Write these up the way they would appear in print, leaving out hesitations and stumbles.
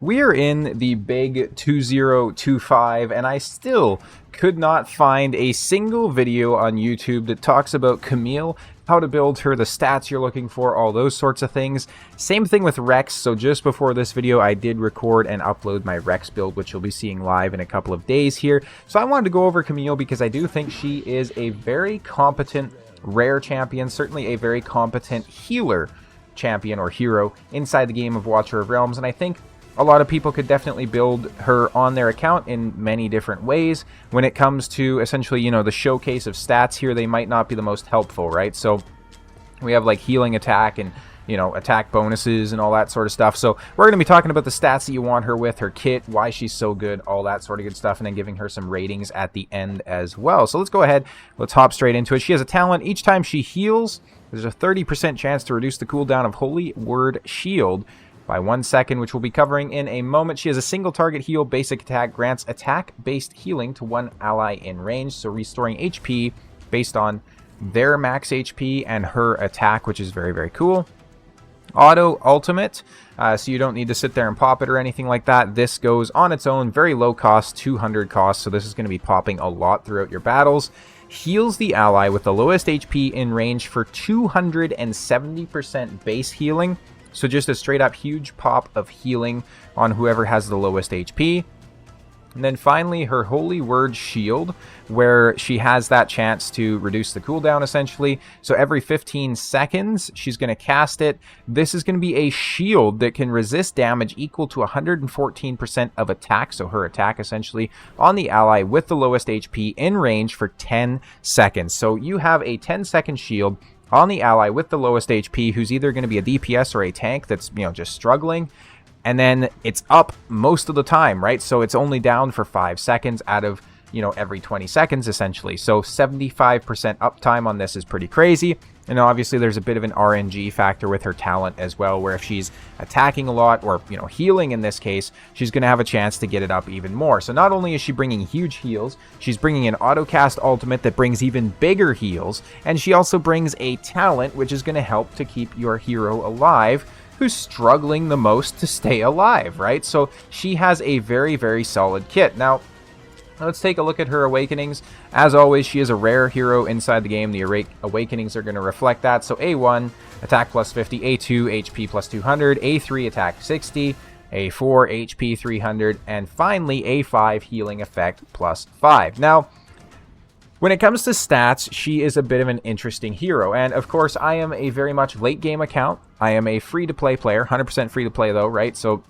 We're in the big 2025, and I still could not find a single video on YouTube that talks about Camille, how to build her, the stats you're looking for, all those sorts of things. Same thing with Rex. So just before this video, I did record and upload my Rex build, which you'll be seeing live in a couple of days here. So I wanted to go over Camille because I do think she is a very competent rare champion, certainly a very competent healer champion or hero inside the game of Watcher of Realms, and I think a lot of people could definitely build her on their account in many different ways. When it comes to essentially, the showcase of stats here, they might not be the most helpful, right? So we have like healing attack and, attack bonuses and all that sort of stuff. So we're going to be talking about the stats that you want her with, her kit, why she's so good, all that sort of good stuff, and then giving her some ratings at the end as well. So let's go ahead. Let's hop straight into it. She has a talent. Each time she heals, there's a 30% chance to reduce the cooldown of Holy Word Shield by 1 second, which we'll be covering in a moment. She has a single target heal. Basic attack grants attack-based healing to one ally in range, so restoring HP based on their max HP and her attack, which is very, very cool. Auto ultimate, so you don't need to sit there and pop it or anything like that. This goes on its own, very low cost, 200 cost, so this is going to be popping a lot throughout your battles. Heals the ally with the lowest HP in range for 270% base healing. So just a straight up huge pop of healing on whoever has the lowest HP. And then finally her Holy Word Shield, where she has that chance to reduce the cooldown essentially. So every 15 seconds she's going to cast it. This is going to be a shield that can resist damage equal to 114% of attack. So her attack essentially on the ally with the lowest HP in range for 10 seconds. So you have a 10-second shield on the ally with the lowest HP, who's either going to be a DPS or a tank that's, just struggling. And then it's up most of the time, right? So it's only down for 5 seconds out of, every 20 seconds, essentially. So 75% uptime on this is pretty crazy. And obviously there's a bit of an RNG factor with her talent as well, where if she's attacking a lot or, healing in this case, she's going to have a chance to get it up even more. So not only is she bringing huge heals, she's bringing an autocast ultimate that brings even bigger heals. And she also brings a talent, which is going to help to keep your hero alive, who's struggling the most to stay alive, right? So she has a very, very solid kit. Now, let's take a look at her awakenings. As always, she is a rare hero inside the game. The awakenings are going to reflect that. So A1, attack plus 50, A2, HP plus 200, A3, attack 60, A4, HP 300, and finally A5, healing effect plus 5. Now, when it comes to stats, she is a bit of an interesting hero. And of course, I am a very much late game account. I am a free-to-play player, 100% free-to-play though, right? So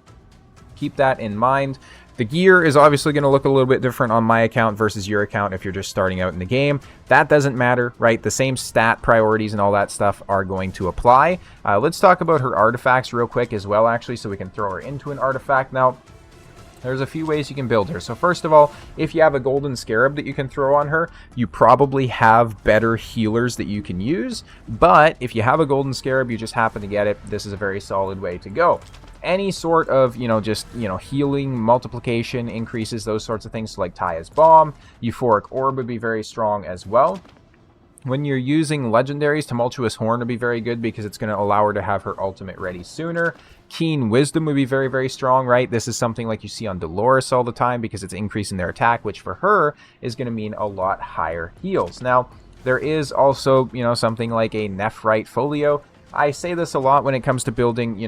keep that in mind. The gear is obviously going to look a little bit different on my account versus your account if you're just starting out in the game. That doesn't matter, right? The same stat priorities and all that stuff are going to apply. Let's talk about her artifacts real quick as well, actually, so we can throw her into an artifact. Now, there's a few ways you can build her. So first of all, if you have a golden scarab that you can throw on her, you probably have better healers that you can use. But if you have a golden scarab, you just happen to get it, this is a very solid way to go. Any sort of, healing, multiplication, increases, those sorts of things, so like Taya's Bomb, Euphoric Orb would be very strong as well. When you're using legendaries, Tumultuous Horn would be very good because it's going to allow her to have her ultimate ready sooner. Keen Wisdom would be very, very strong, right? This is something like you see on Dolores all the time because it's increasing their attack, which for her is going to mean a lot higher heals. Now, there is also, something like a Nephrite Folio. I say this a lot when it comes to building,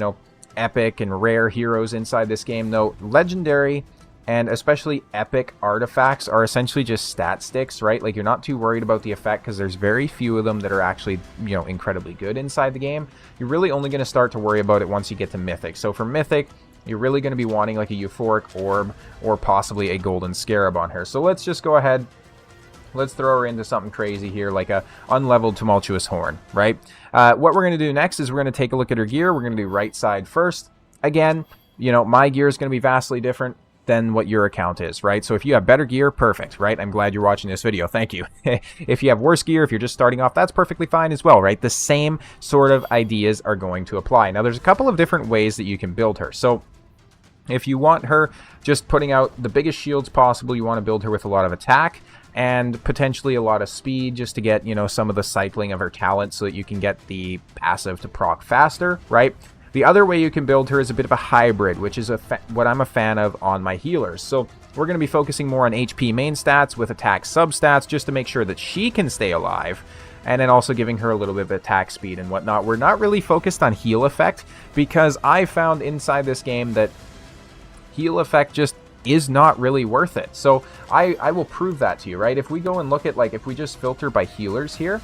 epic and rare heroes inside this game, though. Legendary and especially epic artifacts are essentially just stat sticks, right? Like, you're not too worried about the effect because there's very few of them that are actually, incredibly good inside the game. You're really only going to start to worry about it once you get to Mythic. So for Mythic, you're really going to be wanting like a Euphoric Orb or possibly a Golden Scarab on her. So let's just go ahead. Let's throw her into something crazy here, like a unleveled Tumultuous Horn, right? What we're going to do next is we're going to take a look at her gear. We're going to do right side first. Again, my gear is going to be vastly different than what your account is, right? So if you have better gear, perfect, right? I'm glad you're watching this video. Thank you. If you have worse gear, if you're just starting off, that's perfectly fine as well, right? The same sort of ideas are going to apply. Now, there's a couple of different ways that you can build her. So if you want her just putting out the biggest shields possible, you want to build her with a lot of attack and potentially a lot of speed just to get, some of the cycling of her talent so that you can get the passive to proc faster, right? The other way you can build her is a bit of a hybrid, which is what I'm a fan of on my healers. So we're going to be focusing more on HP main stats with attack substats just to make sure that she can stay alive, and then also giving her a little bit of attack speed and whatnot. We're not really focused on heal effect because I found inside this game that heal effect just is not really worth it. So I will prove that to you, right? If we go and look at, like, if we just filter by healers here,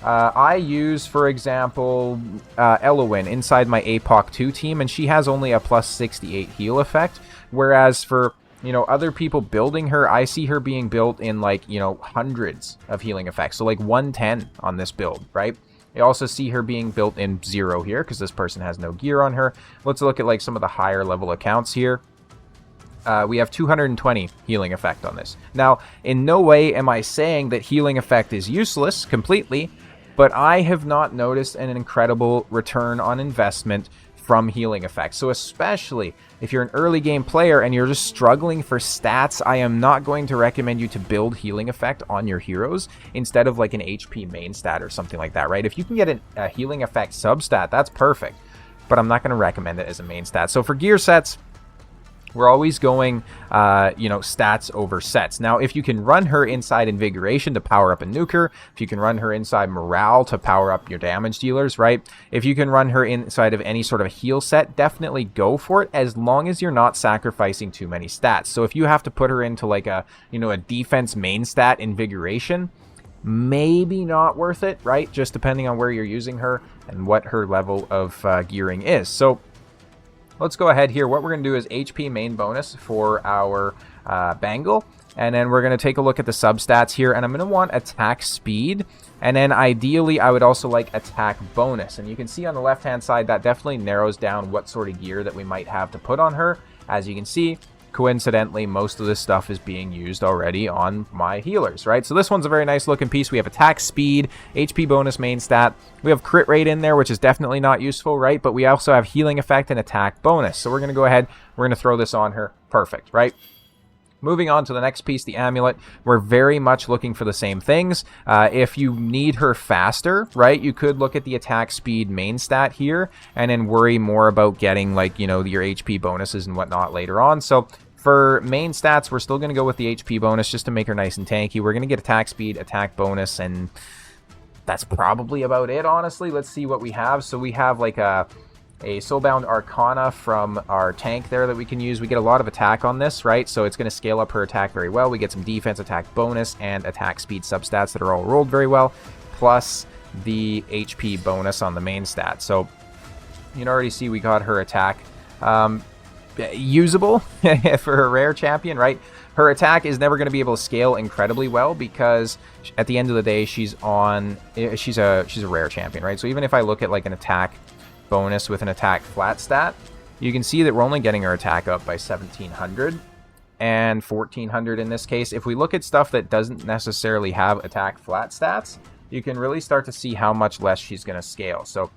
I use, for example, Elowin inside my APOC 2 team, and she has only a plus 68 heal effect, whereas for, you know, other people building her, I see her being built in, like, you know, hundreds of healing effects, so like 110 on this build, right? I also see her being built in 0 here, because this person has no gear on her. Let's look at, like, some of the higher level accounts here. We have 220 healing effect on this. Now, in no way am I saying that healing effect is useless completely, but I have not noticed an incredible return on investment from healing effect. So especially if you're an early game player and you're just struggling for stats, I am not going to recommend you to build healing effect on your heroes instead of like an HP main stat or something like that, right? If you can get a healing effect substat, that's perfect, but I'm not going to recommend it as a main stat. So for gear sets, we're always going, you know, stats over sets. Now, if you can run her inside Invigoration to power up a nuker, if you can run her inside Morale to power up your damage dealers, right? If you can run her inside of any sort of heal set, definitely go for it, as long as you're not sacrificing too many stats. So if you have to put her into like a, you know, a defense main stat Invigoration, maybe not worth it, right? Just depending on where you're using her and what her level of gearing is. So let's go ahead here. What we're going to do is HP main bonus for our Bangle. And then we're going to take a look at the substats here. And I'm going to want attack speed. And then ideally, I would also like attack bonus. And you can see on the left-hand side, that definitely narrows down what sort of gear that we might have to put on her. As you can see, coincidentally, most of this stuff is being used already on my healers, right? So this one's a very nice looking piece. We have attack speed, HP bonus main stat. We have crit rate in there, which is definitely not useful, right? But we also have healing effect and attack bonus. So we're going to go ahead, we're going to throw this on her. Perfect, right? Moving on to the next piece, the amulet, we're very much looking for the same things. If you need her faster, right, you could look at the attack speed main stat here and then worry more about getting, like, you know, your HP bonuses and whatnot later on. So for main stats, we're still going to go with the HP bonus just to make her nice and tanky. We're going to get attack speed, attack bonus, and that's probably about it, honestly. Let's see what we have. So we have like a Soulbound Arcana from our tank there that we can use. We get a lot of attack on this, right? So it's going to scale up her attack very well. We get some defense, attack bonus, and attack speed substats that are all rolled very well, plus the HP bonus on the main stat. So you can already see we got her attack usable for a rare champion, right? Her attack is never going to be able to scale incredibly well because at the end of the day, she's a rare champion, right? So even if I look at like an attack bonus with an attack flat stat, you can see that we're only getting her attack up by 1700 and 1400 in this case. If we look at stuff that doesn't necessarily have attack flat stats, you can really start to see how much less she's going to scale. So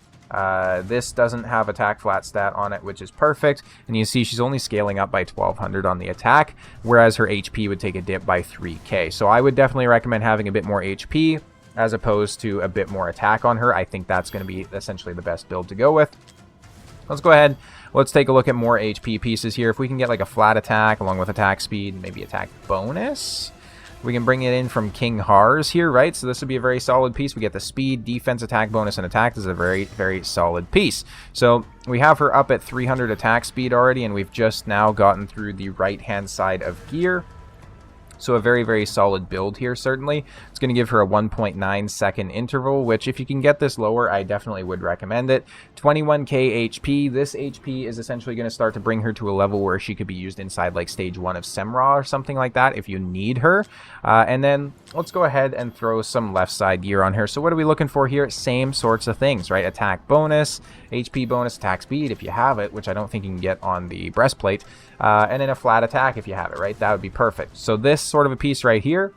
this doesn't have attack flat stat on it, which is perfect, and you see she's only scaling up by 1200 on the attack, whereas her HP would take a dip by 3k. So I would definitely recommend having a bit more HP as opposed to a bit more attack on her. I think that's going to be essentially the best build to go with. Let's go ahead. Let's take a look at more HP pieces here. If we can get like a flat attack along with attack speed, maybe attack bonus, we can bring it in from King Hars here, right? So this would be a very solid piece. We get the speed, defense, attack bonus, and attack. This is a very, very solid piece. So we have her up at 300 attack speed already, and we've just now gotten through the right-hand side of gear. So a very, very solid build here, certainly. It's going to give her a 1.9 second interval, which if you can get this lower, I definitely would recommend it. 21k HP. This HP is essentially going to start to bring her to a level where she could be used inside like stage 1 of Semra or something like that if you need her. And then let's go ahead and throw some left side gear on her. So what are we looking for here? Same sorts of things, right? Attack bonus, HP bonus, attack speed if you have it, which I don't think you can get on the breastplate. And then a flat attack if you have it, right? That would be perfect. So this sort of a piece right here,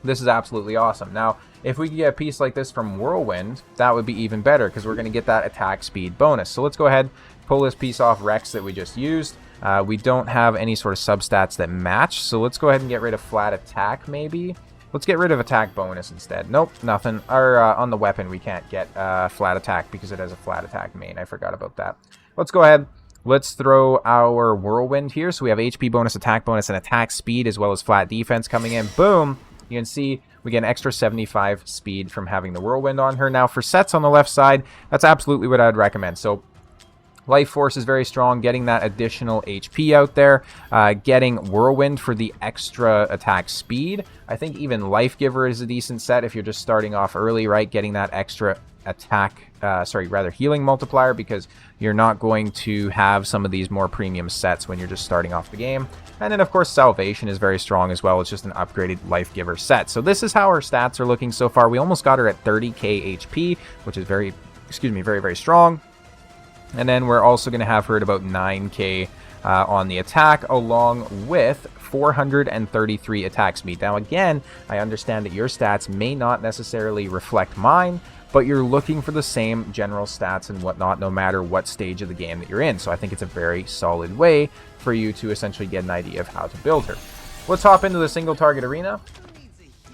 this is absolutely awesome. Now, if we could get a piece like this from Whirlwind, that would be even better because we're going to get that attack speed bonus. So let's go ahead, pull this piece off Rex that we just used. We don't have any sort of substats that match, so let's go ahead and get rid of flat attack maybe, Let's get rid of attack bonus instead. Nope, nothing. Or on the weapon, we can't get flat attack because it has a flat attack main. I forgot about that. Let's go ahead. Let's throw our whirlwind here. So we have HP bonus, attack bonus, and attack speed, as well as flat defense coming in. Boom! You can see we get an extra 75 speed from having the whirlwind on her. Now for sets on the left side, that's absolutely what I'd recommend. So Life Force is very strong, getting that additional HP out there, getting Whirlwind for the extra attack speed. I think even Life Giver is a decent set if you're just starting off early, right? Getting that extra attack, healing multiplier, because you're not going to have some of these more premium sets when you're just starting off the game. And then, of course, Salvation is very strong as well. It's just an upgraded Life Giver set. So this is how our stats are looking so far. We almost got her at 30k HP, which is very, very strong. And then we're also going to have her at about 9k on the attack, along with 433 attack speed. Now, again, I understand that your stats may not necessarily reflect mine, but you're looking for the same general stats and whatnot, no matter what stage of the game that you're in. So I think it's a very solid way for you to essentially get an idea of how to build her. Let's hop into the single target arena.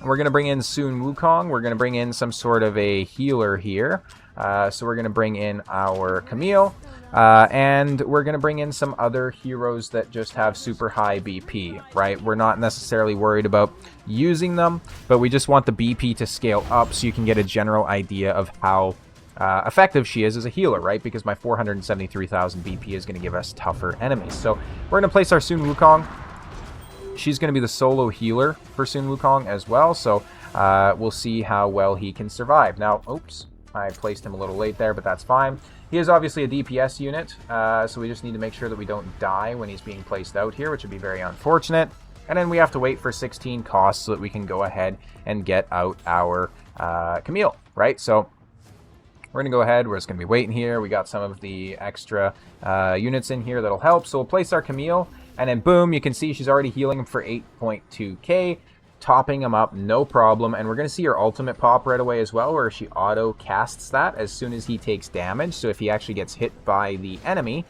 We're going to bring in Sun Wukong. We're going to bring in some sort of a healer here. So we're going to bring in our Camille, and we're going to bring in some other heroes that just have super high BP, right? We're not necessarily worried about using them, but we just want the BP to scale up so you can get a general idea of how effective she is as a healer, right? Because my 473,000 BP is going to give us tougher enemies. So we're going to place our Sun Wukong. She's going to be the solo healer for Sun Wukong as well, so we'll see how well he can survive. Now, oops. I placed him a little late there, but that's fine. He is obviously a DPS unit, so we just need to make sure that we don't die when he's being placed out here, which would be very unfortunate. And then we have to wait for 16 costs so that we can go ahead and get out our Camille, right? So we're going to go ahead. We're just going to be waiting here. We got some of the extra units in here that'll help. So we'll place our Camille, and then boom, you can see she's already healing him for 8.2k. Topping him up, no problem. And we're going to see her ultimate pop right away as well, where she auto casts that as soon as he takes damage. So if he actually gets hit by the enemy,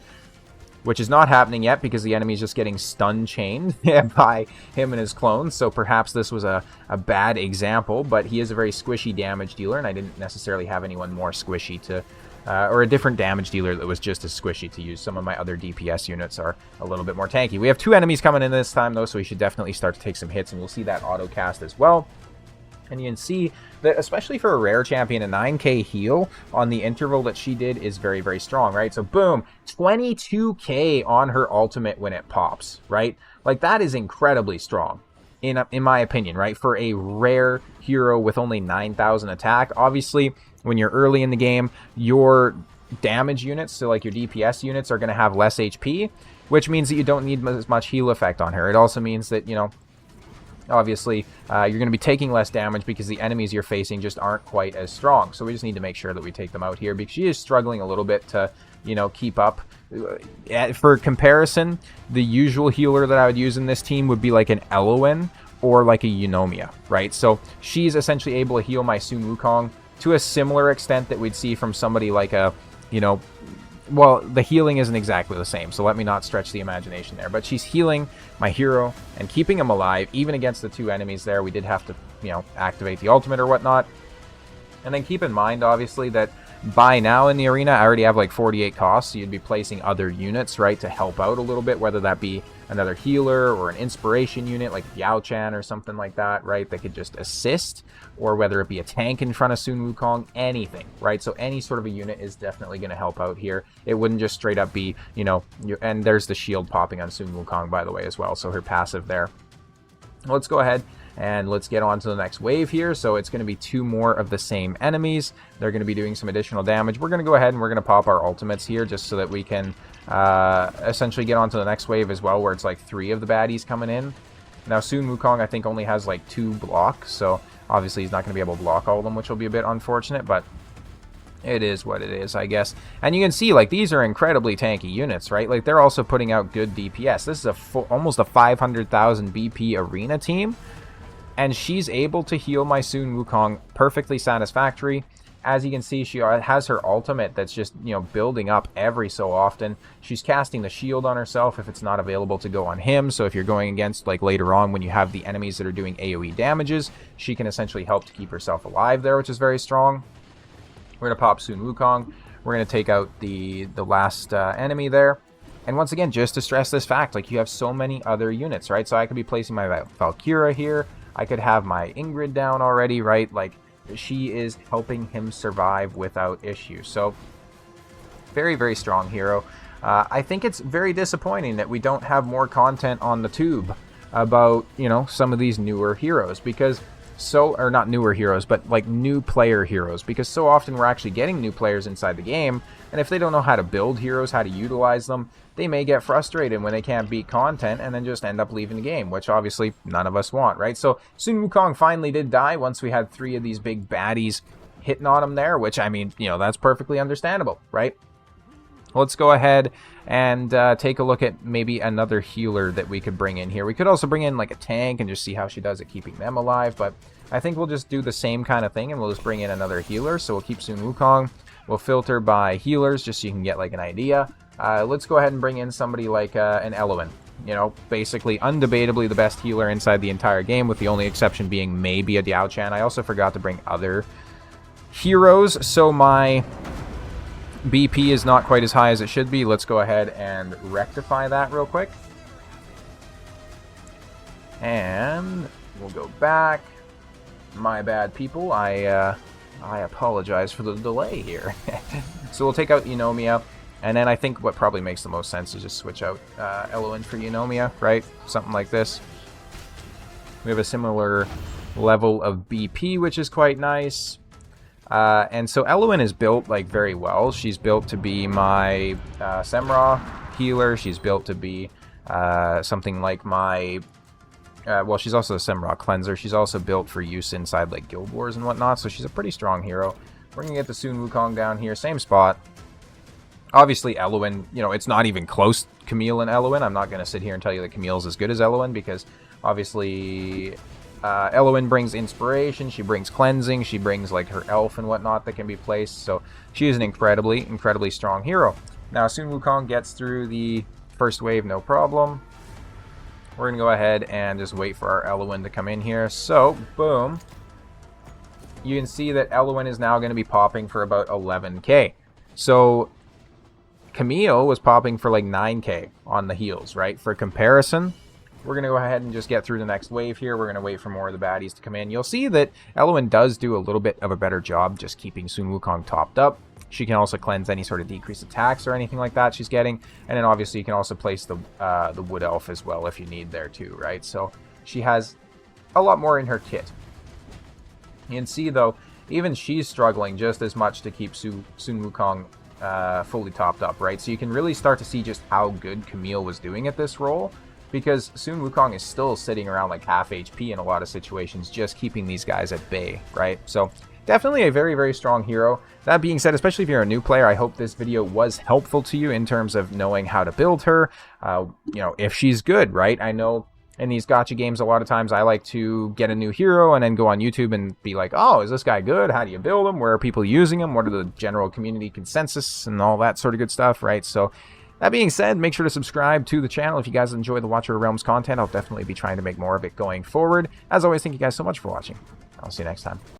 which is not happening yet because the enemy is just getting stun chained by him and his clones. So perhaps this was a bad example, but he is a very squishy damage dealer, and I didn't necessarily have anyone more squishy to or a different damage dealer that was just as squishy to use. Some of my other DPS units are a little bit more tanky. We have 2 enemies coming in this time, though, so we should definitely start to take some hits, and we'll see that auto cast as well. And you can see that, especially for a rare champion, a 9k heal on the interval that she did is very, very strong, right? So boom, 22k on her ultimate when it pops, right? Like, that is incredibly strong, in my opinion, right? For a rare hero with only 9,000 attack. Obviously, when you're early in the game, your damage units, so like your DPS units, are going to have less HP, which means that you don't need as much heal effect on her. It also means that, you know, obviously, you're going to be taking less damage because the enemies you're facing just aren't quite as strong. So we just need to make sure that we take them out here, because she is struggling a little bit to, you know, keep up. For comparison, the usual healer that I would use in this team would be like an Elowen or like a Eunomia, right? So she's essentially able to heal my Sun Wukong to a similar extent that we'd see from somebody like a, you know, well, the healing isn't exactly the same, so let me not stretch the imagination there. But she's healing my hero and keeping him alive, even against the 2 enemies there. We did have to, you know, activate the ultimate or whatnot. And then keep in mind, obviously, that by now in the arena, I already have like 48 costs, so you'd be placing other units, right, to help out a little bit, whether that be another healer or an inspiration unit like Yao Chan or something like that, right, that could just assist, or whether it be a tank in front of Sun Wukong, anything, right? So any sort of a unit is definitely going to help out here. It wouldn't just straight up be, you know, and there's the shield popping on Sun Wukong, by the way, as well, so her passive there. Let's go ahead and let's get on to the next wave here. So it's going to be 2 more of the same enemies. They're going to be doing some additional damage. We're going to go ahead and we're going to pop our ultimates here just so that we can essentially get on to the next wave as well, where it's like 3 of the baddies coming in. Now, Sun Wukong, I think, only has like 2 blocks, so obviously he's not going to be able to block all of them, which will be a bit unfortunate, but it is what it is, I guess. And you can see, like, these are incredibly tanky units, right? Like, they're also putting out good DPS. This is almost a 500,000 BP arena team, and she's able to heal my Sun Wukong perfectly satisfactory. as you can see, she has her ultimate that's just, you know, building up every so often. She's casting the shield on herself if it's not available to go on him. So if you're going against, like, later on when you have the enemies that are doing AoE damages, she can essentially help to keep herself alive there, which is very strong. We're going to pop Sun Wukong. We're going to take out the last enemy there. And once again, just to stress this fact, like, you have so many other units, right? So I could be placing my Valkyria here. I could have my Ingrid down already, right? Like, she is helping him survive without issue. So, very, very strong hero. I think it's very disappointing that we don't have more content on the tube about, you know, some of these newer heroes, because or not newer heroes, but like new player heroes, because so often we're actually getting new players inside the game, and if they don't know how to build heroes, how to utilize them, they may get frustrated when they can't beat content and then just end up leaving the game, which obviously none of us want, right? So Sun Wukong finally did die once we had 3 of these big baddies hitting on him there, which, I mean, you know, that's perfectly understandable, right? Let's go ahead and take a look at maybe another healer that we could bring in here. We could also bring in like a tank and just see how she does at keeping them alive, but I think we'll just do the same kind of thing and we'll just bring in another healer. So we'll keep Sun Wukong. We'll filter by healers just so you can get like an idea. Let's go ahead and bring in somebody like an Elowen. You know, basically, undebatably the best healer inside the entire game, with the only exception being maybe a Diao Chan. I also forgot to bring other heroes, so my BP is not quite as high as it should be. Let's go ahead and rectify that real quick. And we'll go back. My bad, people. I apologize for the delay here. So we'll take out Eunomia. And then I think what probably makes the most sense is just switch out Elowen for Eunomia, right? Something like this. We have a similar level of BP, which is quite nice. And so Elowen is built like very well. She's built to be my Semra healer. She's built to be something like my... well, she's also a Semra cleanser. She's also built for use inside like Guild Wars and whatnot. So she's a pretty strong hero. We're going to get the Sun Wukong down here. Same spot. Obviously, Elowen, you know, it's not even close, Camille and Elowen. I'm not going to sit here and tell you that Camille's as good as Elowen, because obviously Elowen brings inspiration, she brings cleansing, she brings like her elf and whatnot that can be placed. So she is an incredibly strong hero. Now, Sun Wukong gets through the first wave, no problem. We're going to go ahead and just wait for our Elowen to come in here. So, boom. You can see that Elowen is now going to be popping for about 11k. So Camille was popping for like 9k on the heals, right? For comparison, we're going to go ahead and just get through the next wave here. We're going to wait for more of the baddies to come in. You'll see that Elowen does do a little bit of a better job just keeping Sun Wukong topped up. She can also cleanse any sort of decreased attacks or anything like that she's getting. And then obviously you can also place the Wood Elf as well if you need there too, right? So she has a lot more in her kit. You can see though, even she's struggling just as much to keep Sun Wukong fully topped up, right? So you can really start to see just how good Camille was doing at this role, because Sun Wukong is still sitting around like half HP in a lot of situations, just keeping these guys at bay, right? So definitely a very strong hero. That being said, especially if you're a new player, I hope this video was helpful to you in terms of knowing how to build her, you know, if she's good, right? I know in these gacha games, a lot of times I like to get a new hero and then go on YouTube and be like, oh, is this guy good? How do you build him? Where are people using him? What are the general community consensus and all that sort of good stuff, right? So that being said, make sure to subscribe to the channel if you guys enjoy the Watcher of Realms content. I'll definitely be trying to make more of it going forward. As always, thank you guys so much for watching. I'll see you next time.